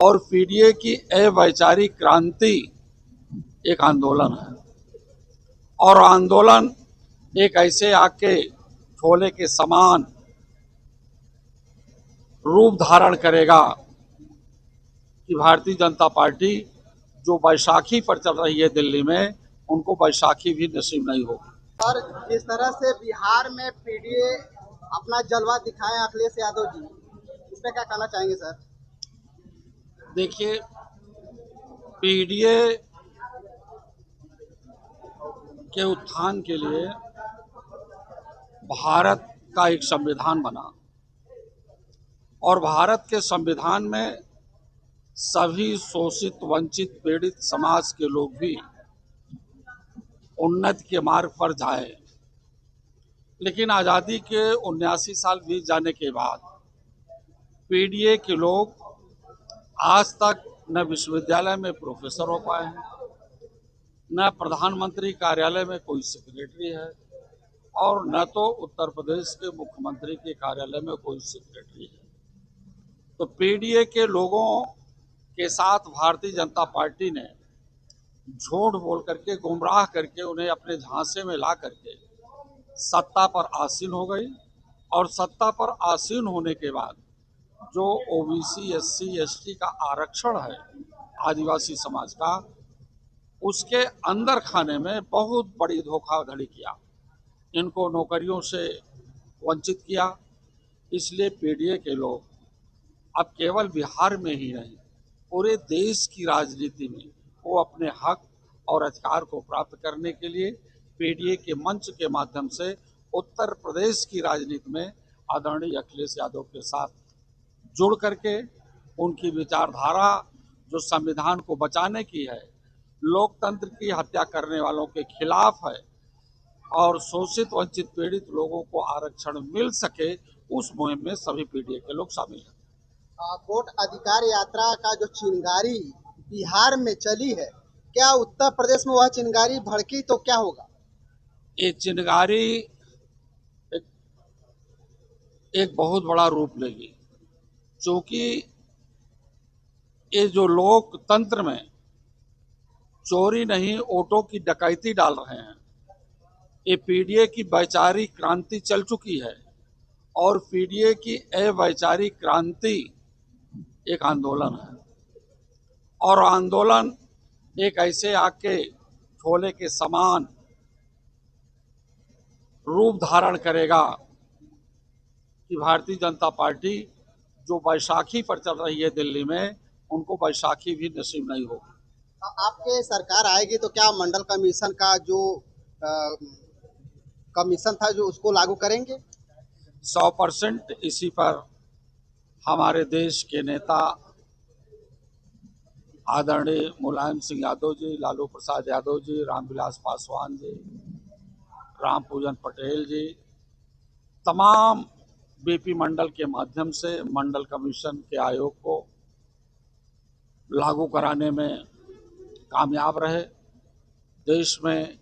और पीडीए की अवैचारिक क्रांति एक आंदोलन है और आंदोलन एक ऐसे आग के शोले के समान रूप धारण करेगा कि भारतीय जनता पार्टी जो बैसाखी पर चल रही है दिल्ली में, उनको बैसाखी भी नसीब नहीं होगी। और जिस तरह से बिहार में पीडीए अपना जलवा दिखाए अखिलेश यादव जी, इस पे क्या कहना चाहेंगे सर? देखिए, पीडीए के उत्थान के लिए भारत का एक संविधान बना और भारत के संविधान में सभी शोषित, वंचित, पीड़ित समाज के लोग भी उन्नति के मार्ग पर जाए। लेकिन आज़ादी के 79 साल बीत जाने के बाद पीडीए के लोग आज तक न विश्वविद्यालय में प्रोफेसर हो पाए हैं, न प्रधानमंत्री कार्यालय में कोई सेक्रेटरी है और न तो उत्तर प्रदेश के मुख्यमंत्री के कार्यालय में कोई सेक्रेटरी है। तो पीडीए के लोगों के साथ भारतीय जनता पार्टी ने झूठ बोल करके, गुमराह करके उन्हें अपने झांसे में ला करके सत्ता पर आसीन हो गई और सत्ता पर आसीन होने के बाद जो ओबीसी, एससी, एसटी का आरक्षण है आदिवासी समाज का, उसके अंदर खाने में बहुत बड़ी धोखाधड़ी किया, इनको नौकरियों से वंचित किया। इसलिए पीडीए के लोग अब केवल बिहार में ही नहीं, पूरे देश की राजनीति में वो अपने हक और अधिकार को प्राप्त करने के लिए पीडीए के मंच के माध्यम से उत्तर प्रदेश की राजनीति में आदरणीय अखिलेश यादव के साथ जुड़ करके उनकी विचारधारा जो संविधान को बचाने की है, लोकतंत्र की हत्या करने वालों के खिलाफ है और शोषित, वंचित, पीड़ित लोगों को आरक्षण मिल सके, उस मुहिम में सभी पीडीए के लोग शामिल हैं। वोट अधिकार यात्रा का जो चिंगारी बिहार में चली है, क्या उत्तर प्रदेश में वह चिंगारी भड़की तो क्या होगा? ये चिंगारी एक बहुत बड़ा रूप लेगी, क्योंकि ये जो लोकतंत्र में चोरी नहीं, वोटों की डकैती डाल रहे हैं, ये पीडीए की वैचारिक क्रांति चल चुकी है और पीडीए की अवैचारिक क्रांति एक आंदोलन है और आंदोलन एक ऐसे आग के शोले के समान रूप धारण करेगा कि भारतीय जनता पार्टी जो बैसाखी पर चल रही है दिल्ली में, उनको बैसाखी भी नसीब नहीं होगी। आपके सरकार आएगी तो क्या मंडल कमीशन का जो कमीशन था जो उसको लागू करेंगे? 100% इसी पर हमारे देश के नेता आदरणीय मुलायम सिंह यादव जी, लालू प्रसाद यादव जी, रामविलास पासवान जी, राम पूजन पटेल जी, तमाम बीपी मंडल के माध्यम से मंडल कमीशन के आयोग को लागू कराने में कामयाब रहे। देश में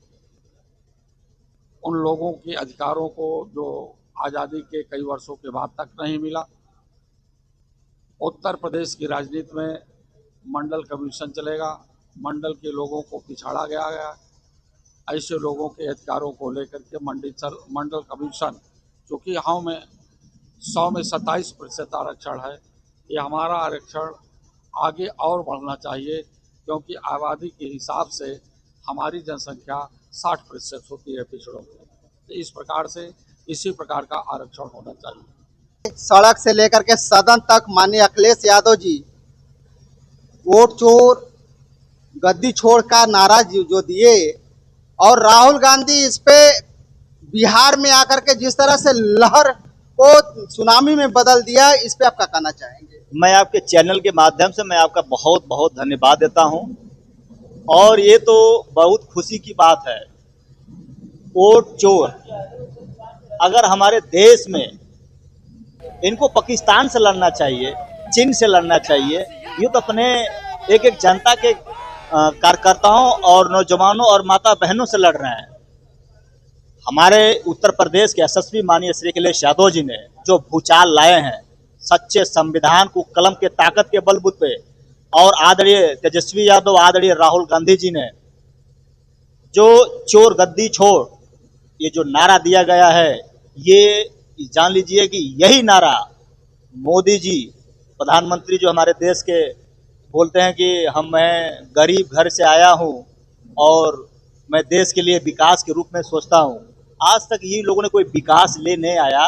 उन लोगों के अधिकारों को जो आज़ादी के कई वर्षों के बाद तक नहीं मिला। उत्तर प्रदेश की राजनीति में मंडल कमीशन चलेगा, मंडल के लोगों को पिछाड़ा गया। ऐसे लोगों के अधिकारों को लेकर के मंडल कमीशन, चूँकि हम में 100 में 27% आरक्षण है, ये हमारा आरक्षण आगे और बढ़ना चाहिए, क्योंकि आबादी के हिसाब से हमारी जनसंख्या 60% होती है पिछड़ों की। तो इस प्रकार से इसी प्रकार का आरक्षण होना चाहिए। सड़क से लेकर के सदन तक माननीय अखिलेश यादव जी वोट चोर, गद्दी छोड़ का नारा जो दिए और राहुल गांधी इस पे बिहार में आकर के जिस तरह से लहर को सुनामी में बदल दिया, इस पे आप क्या कहना चाहेंगे? मैं आपके चैनल के माध्यम से मैं आपका बहुत बहुत धन्यवाद देता हूं और ये तो बहुत खुशी की बात है। वोट चोर अगर हमारे देश में, इनको पाकिस्तान से लड़ना चाहिए, चीन से लड़ना चाहिए। ये तो अपने एक एक जनता के कार्यकर्ताओं और नौजवानों और माता बहनों से लड़ रहे हैं। हमारे उत्तर प्रदेश के यशस्वी माननीय श्री अखिलेश यादव जी ने जो भूचाल लाए हैं, सच्चे संविधान को कलम के ताकत के बलबूते पे और आदरणीय तेजस्वी यादव, आदरणीय राहुल गांधी जी ने जो चोर गद्दी छोड़ ये जो नारा दिया गया है, ये जान लीजिए कि यही नारा मोदी जी प्रधानमंत्री जो हमारे देश के बोलते हैं कि मैं गरीब घर से आया हूं और मैं देश के लिए विकास के रूप में सोचता हूं। आज तक ये लोगों ने कोई विकास ले नहीं आया।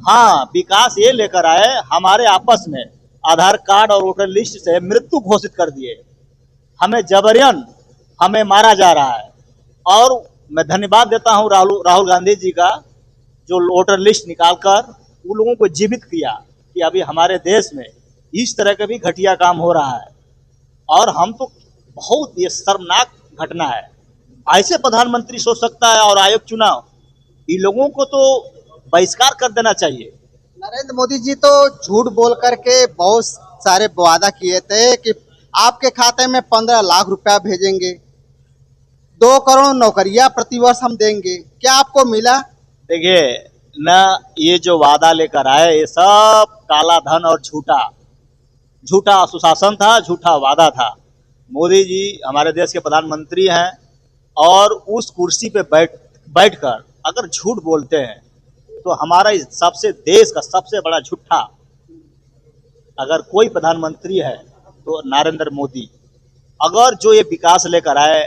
हाँ, विकास ये लेकर आए, हमारे आपस में आधार कार्ड और वोटर लिस्ट से मृत्यु घोषित कर दिए। हमें जबरन हमें मारा जा रहा है। और मैं धन्यवाद देता हूं राहुल गांधी जी का, जो वोटर लिस्ट निकालकर उन लोगों को जीवित किया कि अभी हमारे देश में इस तरह का भी घटिया काम हो रहा है। और हम तो बहुत ये शर्मनाक घटना है। ऐसे प्रधानमंत्री सोच सकता है और आयोग चुनाव, इन लोगों को तो बहिष्कार कर देना चाहिए। नरेंद्र मोदी जी तो झूठ बोल करके बहुत सारे वादा किए थे कि आपके खाते में 15 लाख रुपया भेजेंगे, 2 करोड़ नौकरियां प्रतिवर्ष हम देंगे। क्या आपको मिला? देखिए न, ये जो वादा लेकर आए ये सब काला धन और झूठा सुशासन था, झूठा वादा था। मोदी जी हमारे देश के प्रधानमंत्री हैं और उस कुर्सी पे बैठकर अगर झूठ बोलते हैं तो हमारा सबसे देश का सबसे बड़ा झूठा अगर कोई प्रधानमंत्री है तो नरेंद्र मोदी। अगर जो ये विकास लेकर आए,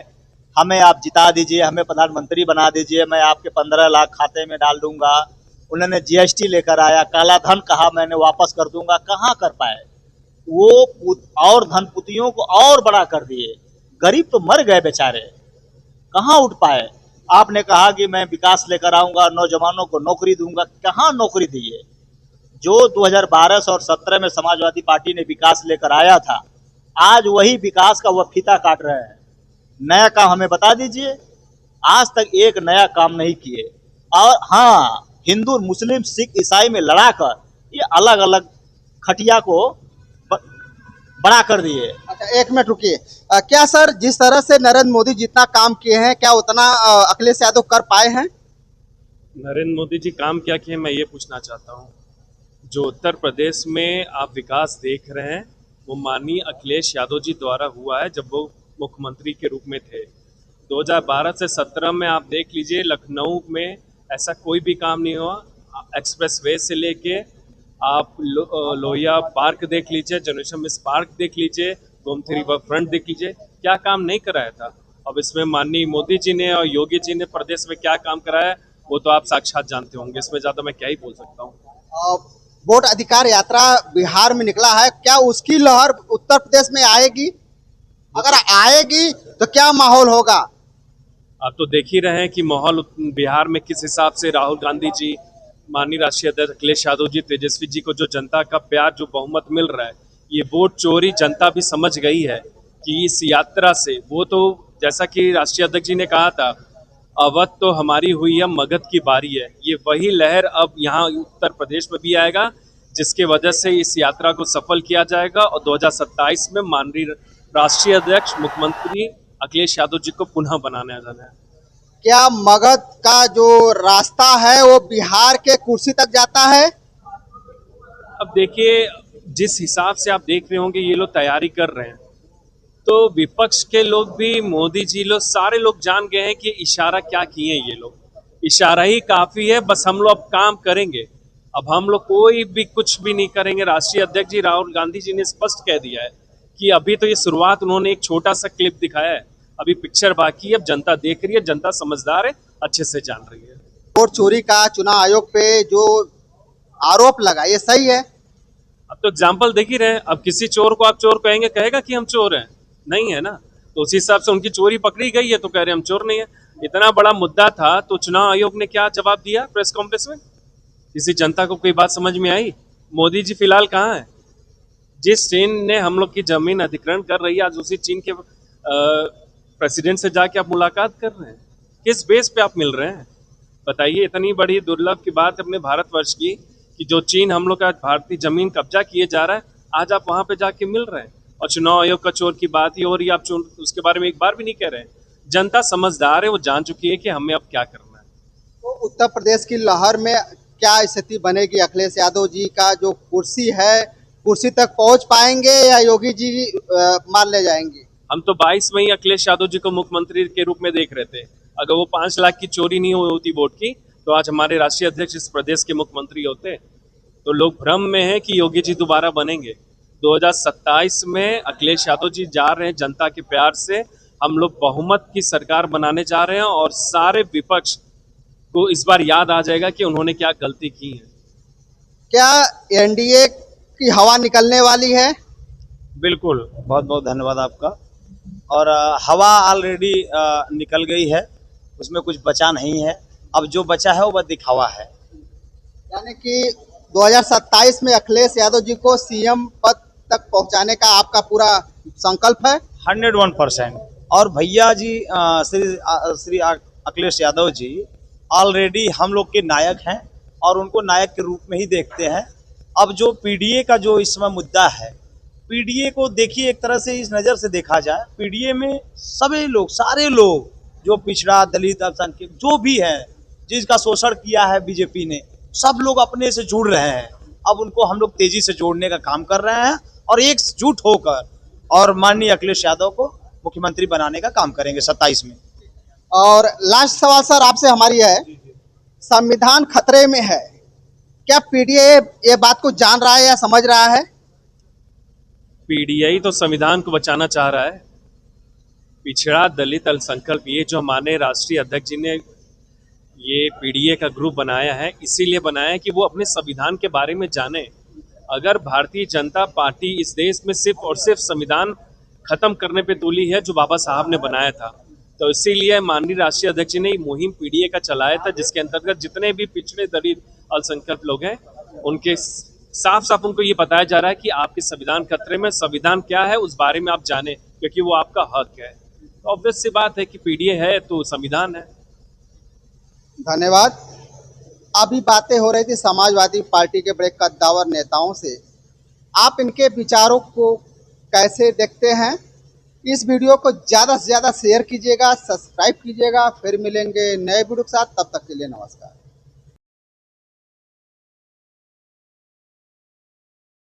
हमें आप जिता दीजिए, हमें प्रधानमंत्री बना दीजिए, मैं आपके 15 लाख खाते में डाल दूंगा। उन्होंने जीएसटी लेकर आया, काला धन कहा मैंने वापस कर दूंगा, कहाँ कर पाए वो, और धनपतियों को और बड़ा कर दिए। गरीब तो मर गए बेचारे, कहाँ उठ पाए। आपने कहा कि मैं विकास लेकर आऊंगा, नौजवानों को नौकरी दूंगा, कहाँ नौकरी दिए। जो 2012 और 2017 में समाजवादी पार्टी ने विकास लेकर आया था, आज वही विकास का वह फीता काट रहे हैं। नया काम हमें बता दीजिए। आज तक एक नया काम नहीं किए। और हाँ, हिंदू मुस्लिम सिख ईसाई में लड़ाकर ये अलग अलग खटिया को बड़ा कर दिए। अच्छा, 1 मिनट रुकिए। क्या सर, जिस तरह से नरेंद्र मोदी जितना काम किए हैं, क्या उतना अखिलेश यादव कर पाए हैं? नरेंद्र मोदी जी काम क्या किए, मैं ये पूछना चाहता हूँ। जो उत्तर प्रदेश में आप विकास देख रहे हैं वो माननीय अखिलेश यादव जी द्वारा हुआ है जब वो मुख्यमंत्री के रूप में थे। 2012 से 17 में आप देख लीजिए, लखनऊ में ऐसा कोई भी काम नहीं हुआ। एक्सप्रेसवे से लेके आप लोहिया पार्क देख लीजिए, जनरेशन मिस पार्क देख लीजिए, गोमती रिवर फ्रंट देख लीजिए, क्या काम नहीं कराया था। अब इसमें माननीय मोदी जी ने और योगी जी ने प्रदेश में क्या काम कराया वो तो आप साक्षात जानते होंगे। इसमें ज़्यादा मैं क्या ही बोल सकता हूँ। वोट अधिकार यात्रा बिहार में निकला है, क्या उसकी लहर उत्तर प्रदेश में आएगी? अगर आएगी तो क्या माहौल होगा? आप तो देख ही रहे हैं कि माहौल बिहार में किस हिसाब से राहुल गांधी जी, माननीय राष्ट्रीय अध्यक्ष अखिलेश यादव जी, तेजस्वी जी को जो जनता का प्यार, जो बहुमत मिल रहा है, ये वोट चोरी जनता भी समझ गई है कि इस यात्रा से वो तो, जैसा कि राष्ट्रीय अध्यक्ष जी ने कहा था, अवध तो हमारी हुई है, मगध की बारी है। ये वही लहर अब यहाँ उत्तर प्रदेश में भी आएगा, जिसके वजह से इस यात्रा को सफल किया जाएगा और 2027 में माननीय राष्ट्रीय अध्यक्ष मुख्यमंत्री अखिलेश यादव जी को पुनः बनाने जाना है। क्या मगध का जो रास्ता है वो बिहार के कुर्सी तक जाता है? अब देखिए, जिस हिसाब से आप देख रहे होंगे ये लोग तैयारी कर रहे हैं, तो विपक्ष के लोग भी, मोदी जी लोग, सारे लोग जान गए हैं कि इशारा क्या किए ये लोग। इशारा ही काफ़ी है, बस हम लोग अब काम करेंगे। अब हम लोग कोई भी कुछ भी नहीं करेंगे। राष्ट्रीय अध्यक्ष जी राहुल गांधी जी ने स्पष्ट कह दिया है कि अभी तो ये शुरुआत, उन्होंने एक छोटा सा क्लिप दिखाया है, अभी पिक्चर बाकी है। अब जनता देख रही है, जनता समझदार है, अच्छे से जान रही है। वोट चोरी का चुनाव आयोग पे जो आरोप लगा, ये सही है? अब तो एग्जाम्पल देख ही रहे हैं। अब किसी चोर को आप चोर कहेंगे, कहेगा कि हम चोर हैं? नहीं है ना। तो उसी हिसाब से उनकी चोरी पकड़ी गई है तो कह रहे हम चोर नहीं है। इतना बड़ा मुद्दा था तो चुनाव आयोग ने क्या जवाब दिया प्रेस कॉन्फ्रेंस में? किसी जनता को कोई बात समझ में आई? मोदी जी फिलहाल कहाँ है? जिस चीन ने हम लोग की जमीन अधिग्रहण कर रही है, आज उसी चीन के प्रेसिडेंट से जाके आप मुलाकात कर रहे हैं। किस बेस पे आप मिल रहे हैं बताइए? इतनी बड़ी दुर्लभ की बात अपने भारतवर्ष की कि जो चीन हम लोग का भारतीय जमीन कब्जा किए जा रहा है, आज आप वहां पे जाके मिल रहे हैं। और चुनाव आयोग का चोर की बात ही हो रही है, आप उसके बारे में एक बार भी नहीं कह रहे हैं। जनता समझदार है, वो जान चुकी है कि हमें अब क्या करना है। तो उत्तर प्रदेश की लहर में क्या स्थिति बनेगी? अखिलेश यादव जी का जो कुर्सी है कुर्सी तक पहुंच पाएंगे या योगी जी मान ले जाएंगे? हम तो 22 में ही अखिलेश यादव जी को मुख्यमंत्री के रूप में देख रहे थे। अगर वो 5 लाख की चोरी नहीं हुई होती वोट की, तो आज हमारे राष्ट्रीय अध्यक्ष इस प्रदेश के मुख्यमंत्री होते। तो लोग भ्रम में हैं कि योगी जी दोबारा बनेंगे। 2027 में अखिलेश यादव जी जा रहे हैं, जनता के प्यार से हम लोग बहुमत की सरकार बनाने जा रहे हैं और सारे विपक्ष को इस बार याद आ जाएगा कि उन्होंने क्या गलती की है। क्या एनडीए की हवा निकलने वाली है? बिल्कुल। बहुत बहुत धन्यवाद आपका। और हवा ऑलरेडी निकल गई है, उसमें कुछ बचा नहीं है। अब जो बचा है वो बस दिखावा है। यानी कि 2027 में अखिलेश यादव जी को सीएम पद तक पहुंचाने का आपका पूरा संकल्प है? 101%। और भैया जी श्री अखिलेश यादव जी ऑलरेडी हम लोग के नायक हैं और उनको नायक के रूप में ही देखते हैं। अब जो पीडीए का जो इस समय मुद्दा है, पीडीए को देखिए, एक तरह से इस नज़र से देखा जाए, पीडीए में सभी लोग, सारे लोग जो पिछड़ा, दलित, अल्पसंख्यक जो भी है, जिसका शोषण किया है बीजेपी ने, सब लोग अपने से जुड़ रहे हैं। अब उनको हम लोग तेजी से जोड़ने का काम कर रहे हैं और एकजुट होकर और माननीय अखिलेश यादव को मुख्यमंत्री बनाने का काम करेंगे 27 में। और लास्ट सवाल सर आपसे हमारी है, संविधान खतरे में है, क्या पीडीए ये बात को जान रहा है या समझ रहा है? पीडीआई तो संविधान को बचाना चाह रहा है। पिछड़ा, दलित, अल्पसंख्यक, ये जो हमारे राष्ट्रीय अध्यक्ष जी ने ये पीडीए का ग्रुप बनाया है, इसीलिए बनाया है कि वो अपने संविधान के बारे में जाने। अगर भारतीय जनता पार्टी इस देश में सिर्फ और सिर्फ संविधान खत्म करने पे तुली है जो बाबा साहब ने बनाया था, तो इसीलिए माननीय राष्ट्रीय अध्यक्ष जी ने मुहिम पीडीए का चलाया था, जिसके अंतर्गत जितने भी पिछड़े, दलित, अल्पसंख्यक लोग हैं, उनके साफ साफ उनको ये बताया जा रहा है कि आपके संविधान खतरे में, संविधान क्या है उस बारे में आप जाने, क्योंकि वो आपका हक है। तो ऑब्वियस सी बात है कि पीडीए है तो संविधान है। धन्यवाद। अभी बातें हो रही थी समाजवादी पार्टी के बड़े कद्दावर नेताओं से, आप इनके विचारों को कैसे देखते हैं? इस वीडियो को ज़्यादा से ज़्यादा शेयर कीजिएगा, सब्सक्राइब कीजिएगा। फिर मिलेंगे नए वीडियो के साथ, तब तक के लिए नमस्कार।